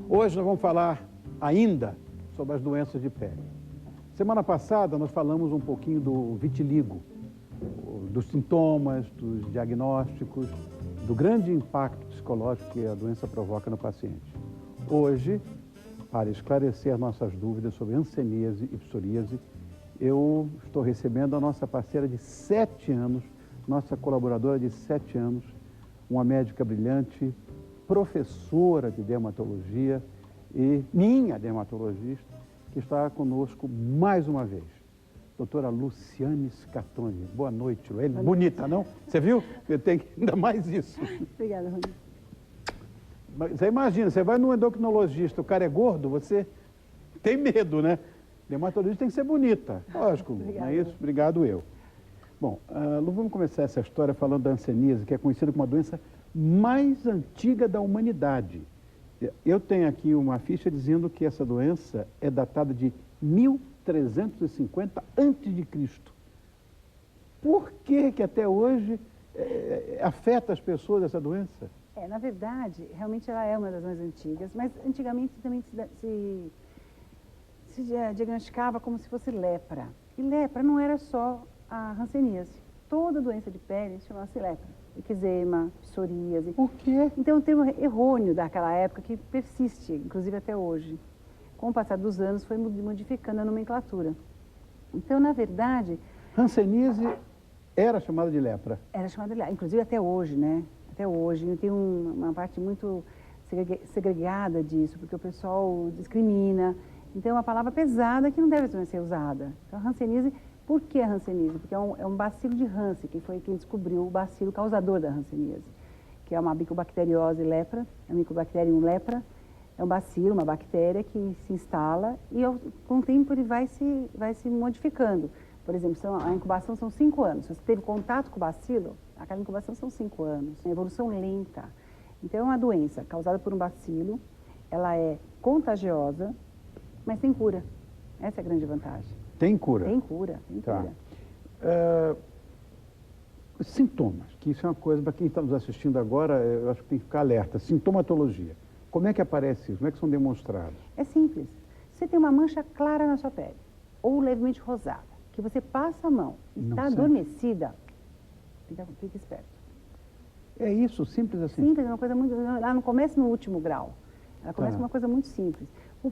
Hoje nós vamos falar ainda sobre as doenças de pele. Semana passada nós falamos um pouquinho do vitiligo, dos sintomas, dos diagnósticos, do grande impacto psicológico que a doença provoca no paciente. Hoje, para esclarecer nossas dúvidas sobre hanseníase e psoríase, eu estou recebendo a nossa parceira de 7 anos, nossa colaboradora de 7 anos, uma médica brilhante, professora de dermatologia e minha dermatologista, que está conosco mais uma vez. Doutora Luciane Scatoni. Boa noite, Luane. Bonita, não? Você viu? Eu tenho ainda mais isso. Obrigada, Rony. Você imagina, você vai no endocrinologista, o cara é gordo, você tem medo, né? Dermatologista tem que ser bonita. Lógico, não é isso? Obrigado, eu. Bom, vamos começar essa história falando da hanseníase, que é conhecida como a doença mais antiga da humanidade. Eu tenho aqui uma ficha dizendo que essa doença é datada de 1350 a.C. Por que até hoje afeta as pessoas essa doença? Na verdade, realmente ela é uma das mais antigas, mas antigamente também se diagnosticava como se fosse lepra. E lepra não era só a hanseníase. Toda doença de pele chamava-se lepra. Eczema, psoríase. Por quê? Então, é um termo errôneo daquela época que persiste, inclusive até hoje. Com o passar dos anos, foi modificando a nomenclatura. Então, na verdade... hanseníase era chamada de lepra? Era chamada de lepra, inclusive até hoje, né? Até hoje. Tem uma parte muito segregada disso, porque o pessoal discrimina. Então, é uma palavra pesada que não deve ser usada. Então, a hanseníase... Por que a hanseníase? Porque é um bacilo de Hansen, que foi quem descobriu o bacilo causador da hanseníase, que é uma micobacteriose lepra, é um Mycobacterium lepra, é um bacilo, uma bactéria que se instala e com o tempo ele vai se modificando. Por exemplo, a incubação são 5 anos. Se você teve contato com o bacilo, aquela incubação são 5 anos. É evolução lenta. Então, é uma doença causada por um bacilo, ela é contagiosa, mas tem cura. Essa é a grande vantagem. Tem cura? Tem cura, tem cura. Sintomas, que isso é uma coisa, para quem está nos assistindo agora, eu acho que tem que ficar alerta. Sintomatologia. Como é que aparece isso? Como é que são demonstrados? É simples. Você tem uma mancha clara na sua pele, ou levemente rosada, que você passa a mão e está adormecida, fica esperto. É isso, simples assim? Simples, é uma coisa muito... Ela não começa no último grau. Ela começa com uma coisa muito simples. O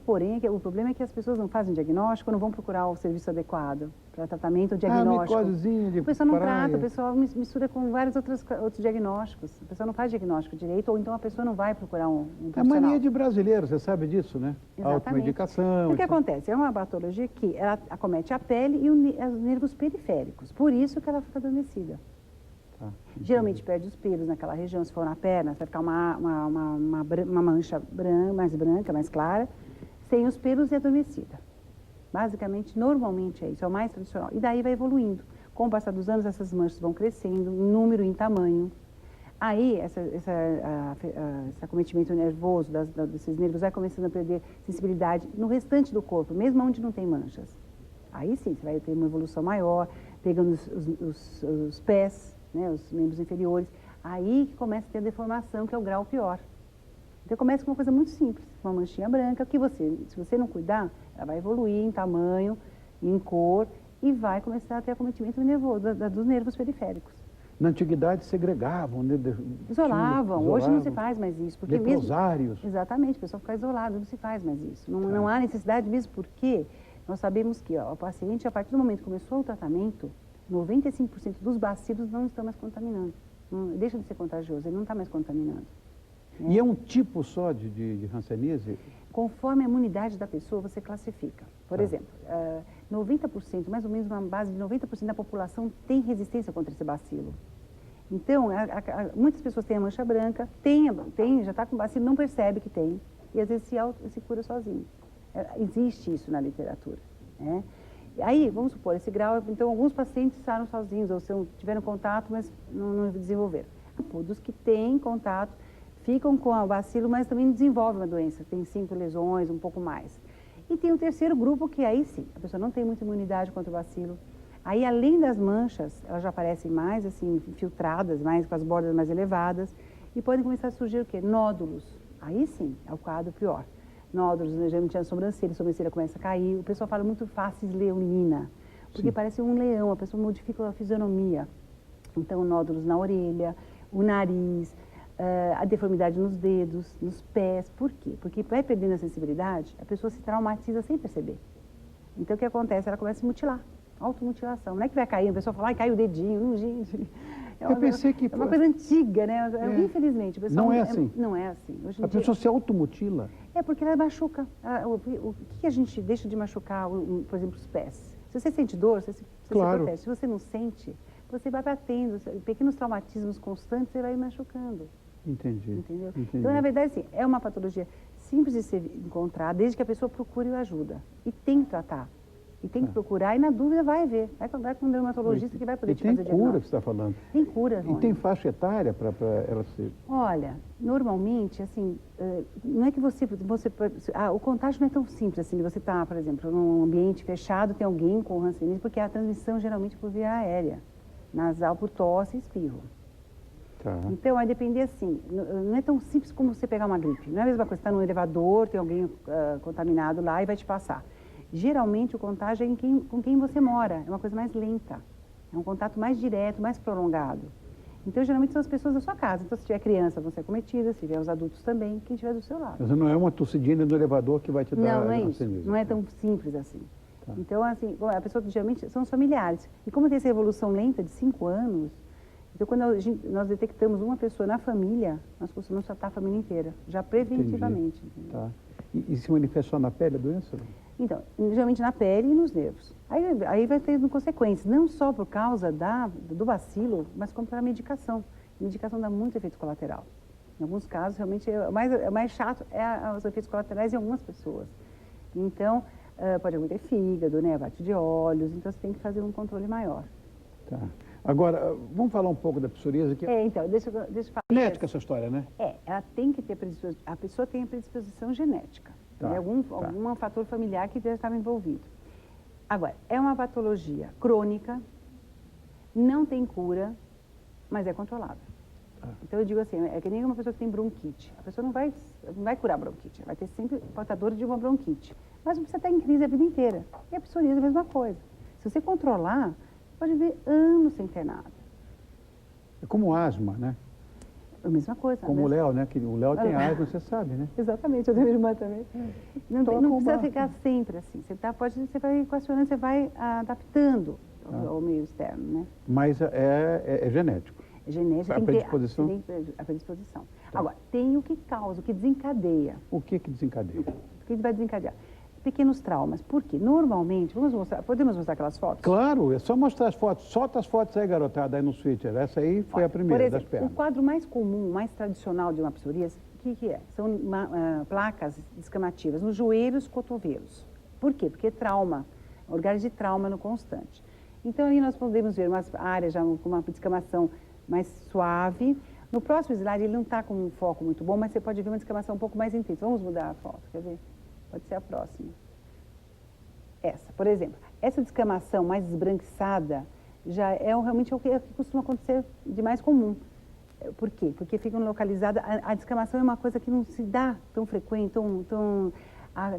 problema é que as pessoas não fazem diagnóstico, não vão procurar o serviço adequado para tratamento ou diagnóstico. Micosezinha de a pessoa não praia. trata, a pessoa mistura com vários outros diagnósticos. A pessoa não faz diagnóstico direito, ou então a pessoa não vai procurar um profissional. É mania de brasileiro, você sabe disso, né? Exatamente. Automedicação. O que acontece? É uma patologia que ela acomete a pele e os nervos periféricos. Por isso que ela fica adormecida. Geralmente perde os pelos naquela região, se for na perna, vai ficar uma mancha mais branca, mais clara, sem os pelos e adormecida. Basicamente, normalmente é isso, é o mais tradicional. E daí vai evoluindo. Com o passar dos anos, essas manchas vão crescendo em número e em tamanho. Aí, esse acometimento nervoso desses nervos vai começando a perder sensibilidade no restante do corpo, mesmo onde não tem manchas. Aí sim, você vai ter uma evolução maior, pegando os pés, né, os membros inferiores. Aí que começa a ter a deformação, que é o grau pior. Então começa com uma coisa muito simples, uma manchinha branca, que se você não cuidar, ela vai evoluir em tamanho, em cor, e vai começar a ter acometimento nervoso, dos nervos periféricos. Na antiguidade segregavam, né? Isolavam. Hoje não se faz mais isso. Porque leprosários. Exatamente, o pessoal fica isolado, não se faz mais isso. Não há necessidade mesmo, porque nós sabemos que o paciente, a partir do momento que começou o tratamento, 95% dos bacilos não estão mais contaminando. Deixa de ser contagioso, ele não está mais contaminando. E é um tipo só de hanseníase? Conforme a imunidade da pessoa, você classifica. Por exemplo, 90%, mais ou menos uma base de 90% da população tem resistência contra esse bacilo. Então, muitas pessoas têm a mancha branca, já está com bacilo, não percebe que tem, e às vezes se cura sozinho. Existe isso na literatura, né? Aí, vamos supor, esse grau, então alguns pacientes saram sozinhos, ou tiveram contato, mas não desenvolveram. Dos que têm contato, ficam com o bacilo, mas também desenvolvem uma doença, tem 5 lesões, um pouco mais. E tem o terceiro grupo, que aí sim, a pessoa não tem muita imunidade contra o bacilo. Aí, além das manchas, elas já aparecem mais, assim, infiltradas, mais com as bordas mais elevadas, e podem começar a surgir o quê? Nódulos. Aí sim, é o quadro pior. nódulos, né, geralmente na sobrancelha, a sobrancelha começa a cair. O pessoal fala muito faces leonina, porque Sim. parece um leão, a pessoa modifica a fisionomia. Então, nódulos na orelha, o nariz, a deformidade nos dedos, nos pés. Por quê? Porque vai perdendo a sensibilidade, a pessoa se traumatiza sem perceber. Então, o que acontece? Ela começa a se mutilar, automutilação. Não é que vai cair, a pessoa fala, ai, cai o dedinho. Não, gente, Eu pensei que... é uma coisa antiga, né? Infelizmente, o pessoal... Não é assim? Não é assim. Hoje em A dia, pessoa se automutila. é porque ela machuca. O que a gente deixa de machucar, por exemplo, os pés? Se você sente dor, você Claro. se protege. Se você não sente, você vai batendo. Pequenos traumatismos constantes, você vai machucando. Entendi. Entendeu? Entendi. Então, na verdade, assim, é uma patologia simples de ser encontrada, desde que a pessoa procure ajuda. E tem que tratar. E tem que procurar, e na dúvida vai ver. Vai com um dermatologista que vai poder te fazer tem cura diagnóstico. que você está falando. Tem cura, E Rony. tem faixa etária para ela ser... Olha, normalmente, assim, não é que o contágio não é tão simples assim, de você estar, por exemplo, num ambiente fechado, tem alguém com hanseníase, porque a transmissão geralmente por via aérea, nasal por tosse e espirro. Tá. Então, vai depender assim, não é tão simples como você pegar uma gripe. Não é a mesma coisa, você está num elevador, tem alguém contaminado lá e vai te passar. Geralmente, o contágio é com quem você mora, é uma coisa mais lenta. É um contato mais direto, mais prolongado. Então, geralmente, são as pessoas da sua casa. Então, se tiver criança, vão ser cometidas, se tiver os adultos também, quem estiver do seu lado. Mas não é uma tossidinha no elevador que vai te dar... Não é isso. hanseníase. Não é tão simples assim. Tá. Então, assim, a pessoa geralmente são os familiares. E como tem essa evolução lenta de 5 anos, então, quando nós detectamos uma pessoa na família, nós costumamos tratar a família inteira, já preventivamente. Entendeu? Tá. E se manifesta só na pele a doença? Então, geralmente na pele e nos nervos. Aí vai tendo consequências, não só por causa do bacilo, mas como pela medicação. A medicação dá muito efeito colateral. Em alguns casos, realmente, o mais chato é os efeitos colaterais em algumas pessoas. Então, pode acontecer fígado, né, abate de olhos, então você tem que fazer um controle maior. Tá. Agora, vamos falar um pouco da psoríase. Que... Então, deixa eu falar. Genética essa história, né? Ela tem que ter predisposição, a pessoa tem a predisposição genética. Tá, Né? Algum fator familiar que já estava envolvido. Agora, é uma patologia crônica, não tem cura, mas é controlada. Tá. Então, eu digo assim, é que nem uma pessoa que tem bronquite. A pessoa não vai curar a bronquite, vai ter sempre portador de uma bronquite. Mas você está em crise a vida inteira. E a psoríase é a mesma coisa. Se você controlar, pode ver anos sem ter nada. É como asma, né? A mesma coisa. Como o Léo, né? Que o Léo tem asma, você sabe, né? Exatamente, eu tenho minha irmã também. Não precisa ficar sempre assim. Você vai equacionando, você vai adaptando ao meio externo, né? Mas é genético. É genético, A tem predisposição? que ter a predisposição. Agora, tem o que causa, o que desencadeia. O que desencadeia? O que vai desencadear? Pequenos traumas. Por quê? Normalmente, podemos mostrar aquelas fotos? Claro, é só mostrar as fotos. Solta as fotos aí, garotada, aí no Twitter. Essa aí foi a primeira, por exemplo, das pernas. o quadro mais comum, mais tradicional de uma psoríase, o que é? São placas descamativas nos joelhos, cotovelos. Por quê? Porque trauma, lugares de trauma no constante. Então, ali nós podemos ver umas áreas já com uma descamação mais suave. No próximo slide, ele não está com um foco muito bom, mas você pode ver uma descamação um pouco mais intensa. Vamos mudar a foto, quer ver? Pode ser a próxima. Essa, por exemplo. Essa descamação mais esbranquiçada já realmente o que costuma acontecer de mais comum. Por quê? Porque ficam localizadas... A descamação é uma coisa que não se dá tão frequente, o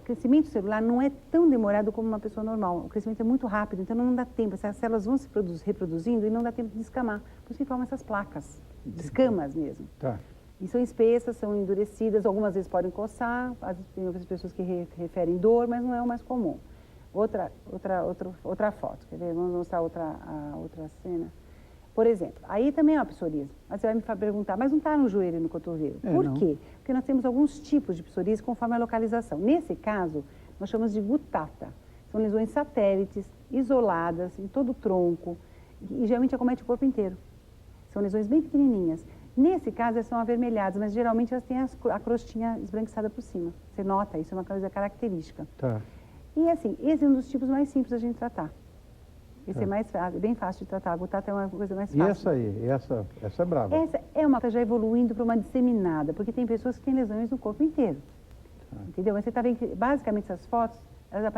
crescimento celular não é tão demorado como uma pessoa normal. O crescimento é muito rápido, então não dá tempo. Essas células vão se reproduzindo e não dá tempo de descamar. Por isso que formam essas placas, descamas mesmo. Tá. E são espessas, são endurecidas, algumas vezes podem coçar, tem outras pessoas que referem dor, mas não é o mais comum. Outra foto, quer ver? Vamos mostrar a outra cena. Por exemplo, aí também é uma psoríase, mas você vai me perguntar, mas não está no joelho e no cotovelo. Por quê? Porque nós temos alguns tipos de psoríase conforme a localização. Nesse caso, nós chamamos de gutata. São lesões satélites, isoladas, em todo o tronco, e geralmente acomete o corpo inteiro. São lesões bem pequenininhas. Nesse caso, elas são avermelhadas, mas geralmente elas têm a crostinha esbranquiçada por cima. Você nota, isso é uma coisa característica. Tá. E assim, esse é um dos tipos mais simples da gente tratar. Esse é mais fácil, bem fácil de tratar. A gutata é uma coisa mais fácil. E essa aí? Essa é brava. Essa é uma coisa já evoluindo para uma disseminada, porque tem pessoas que têm lesões no corpo inteiro. Entendeu? Mas você está vendo que, basicamente, essas fotos, elas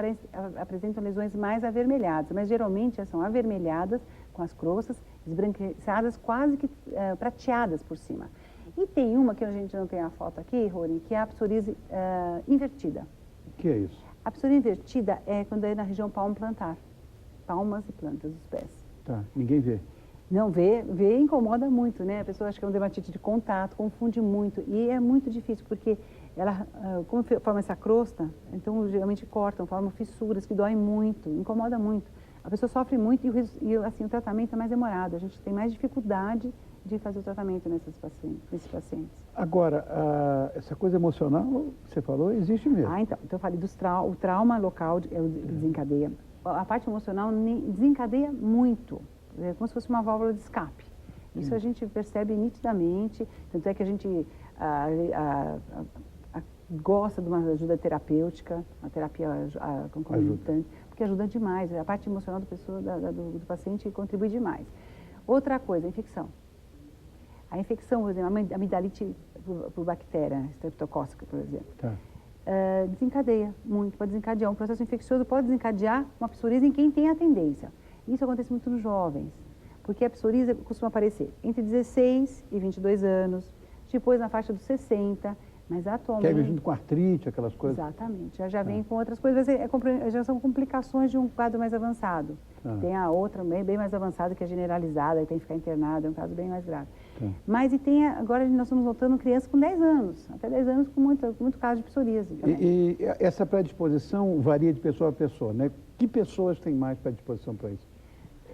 apresentam lesões mais avermelhadas, mas geralmente elas são avermelhadas, com as croças esbranquiçadas, quase que prateadas por cima. E tem uma que a gente não tem a foto aqui, Rony, que é a psoríase invertida. O que é isso? A psoríase invertida é quando é na região palmo-plantar. Palmas e plantas dos pés. Tá, ninguém vê. Não, vê incomoda muito, né? A pessoa acha que é um dermatite de contato, confunde muito. E é muito difícil, porque ela, como forma essa crosta, então geralmente cortam, formam fissuras que doem muito, incomoda muito. A pessoa sofre muito e assim, o tratamento é mais demorado. A gente tem mais dificuldade de fazer o tratamento nesses pacientes. Agora, essa coisa emocional, você falou, existe mesmo. Então eu falei o trauma local desencadeia. A parte emocional desencadeia muito. É como se fosse uma válvula de escape. Isso a gente percebe nitidamente, tanto é que a gente gosta de uma ajuda terapêutica, uma terapia concomitante, porque ajuda demais. A parte emocional do paciente contribui demais. Outra coisa, a infecção. A infecção, por exemplo, a amidalite por bactéria, streptocócica, por exemplo. Tá. Desencadeia muito, pode desencadear. Um processo infeccioso pode desencadear uma psoríase em quem tem a tendência. Isso acontece muito nos jovens, porque a psoríase costuma aparecer entre 16 e 22 anos, depois na faixa dos 60, mas atualmente... Que é junto com artrite, aquelas coisas? Exatamente, já vem com outras coisas, já são complicações de um quadro mais avançado. Tem a outra bem mais avançada, que é generalizada, e tem que ficar internada, é um caso bem mais grave. Mas agora nós estamos notando crianças com 10 anos, até 10 anos com muito caso de psoríase também. E essa predisposição varia de pessoa a pessoa, né? Que pessoas têm mais predisposição para isso?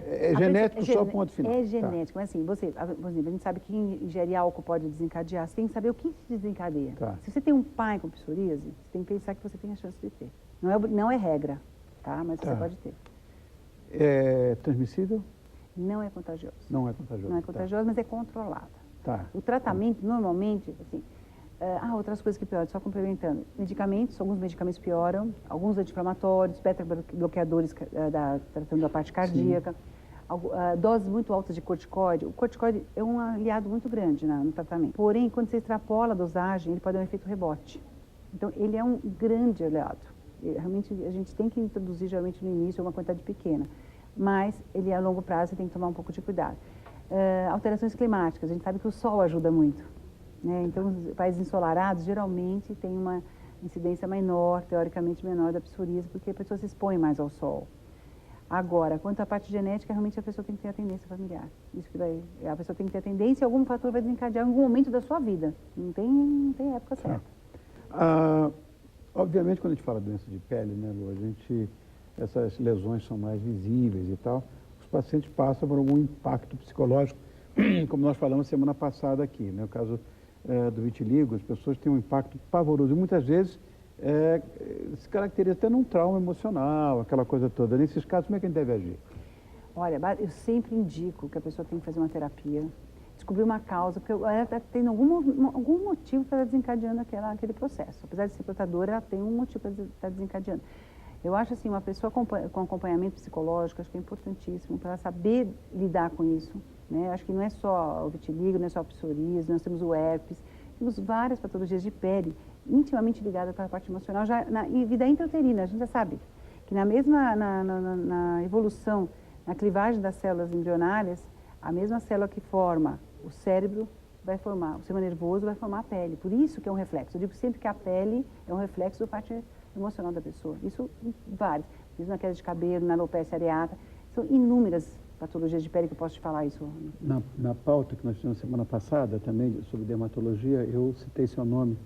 É genético só, ponto final. É genético, mas assim, por exemplo, a gente sabe que ingerir álcool pode desencadear, você tem que saber o que desencadeia. Tá. Se você tem um pai com psoríase, você tem que pensar que você tem a chance de ter. Não é regra, tá? Mas você pode ter. É transmissível? Não é contagioso. Não é contagioso. Não é contagioso, mas é controlada. Tá. O tratamento, normalmente, assim... outras coisas que pioram, só complementando. Alguns medicamentos pioram, alguns anti-inflamatórios, beta-bloqueadores tratando a parte cardíaca, doses muito altas de corticoide. O corticoide é um aliado muito grande no tratamento. Porém, quando você extrapola a dosagem, ele pode dar um efeito rebote. Então, ele é um grande aliado. Realmente, a gente tem que introduzir, geralmente, no início, uma quantidade pequena. Mas, ele a longo prazo, você tem que tomar um pouco de cuidado. Alterações climáticas, a gente sabe que o sol ajuda muito. Então, os países ensolarados geralmente têm uma incidência menor, teoricamente menor da psoríase, porque a pessoa se expõe mais ao sol. Agora, quanto à parte genética, realmente a pessoa tem que ter a tendência familiar. Isso que a pessoa tem que ter a tendência e algum fator vai desencadear em algum momento da sua vida. Não tem época certa. Obviamente, quando a gente fala de doença de pele, né, Lu, essas lesões são mais visíveis e tal, os pacientes passam por algum impacto psicológico, como nós falamos semana passada aqui, né, o caso do vitiligo, as pessoas têm um impacto pavoroso e muitas vezes se caracteriza até num trauma emocional, aquela coisa toda. Nesses casos, como é que a gente deve agir? Olha, eu sempre indico que a pessoa tem que fazer uma terapia, descobrir uma causa, porque ela está tendo algum motivo para estar desencadeando aquele processo. Apesar de ser portadora, ela tem um motivo para estar desencadeando. Eu acho assim, uma pessoa com acompanhamento psicológico, acho que é importantíssimo para ela saber lidar com isso. Né? Acho que não é só o vitiligo, não é só a psoríase, nós temos o herpes, temos várias patologias de pele intimamente ligadas para a parte emocional, e vida intrauterina, a gente já sabe que na evolução, na clivagem das células embrionárias, a mesma célula que forma o cérebro vai formar, o sistema nervoso vai formar a pele, por isso que é um reflexo. Eu digo sempre que a pele é um reflexo da parte emocional da pessoa, isso vários, mesmo na queda de cabelo, na alopecia areata, são inúmeras patologias de pele que eu posso te falar isso. Na pauta que nós tivemos semana passada, também sobre dermatologia, eu citei seu nome,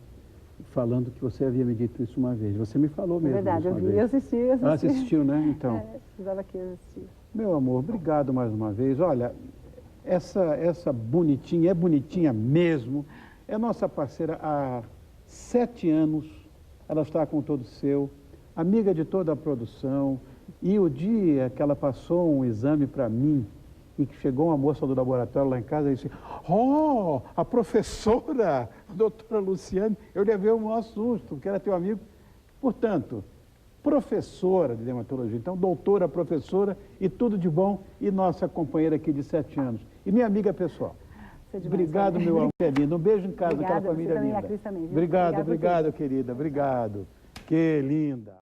falando que você havia me dito isso uma vez. Você me falou mesmo. É verdade, eu vi, eu assisti. Ah, você assistiu, né? Então. Precisava que eu assisti. Meu amor, obrigado mais uma vez. Olha, essa bonitinha, é bonitinha mesmo, é nossa parceira há 7 anos, ela está com todo o seu, amiga de toda a produção, e o dia que ela passou um exame para mim, e que chegou uma moça do laboratório lá em casa e disse, oh, a professora, a doutora Luciane, eu levei o maior susto, porque era teu amigo. Portanto, professora de dermatologia, então doutora, professora e tudo de bom, e nossa companheira aqui de 7 anos. E minha amiga pessoal. Obrigado, meu amor, querido. Um beijo em casa, aquela família linda. A Cris também, viu? Obrigado, querida. Obrigado. Que linda.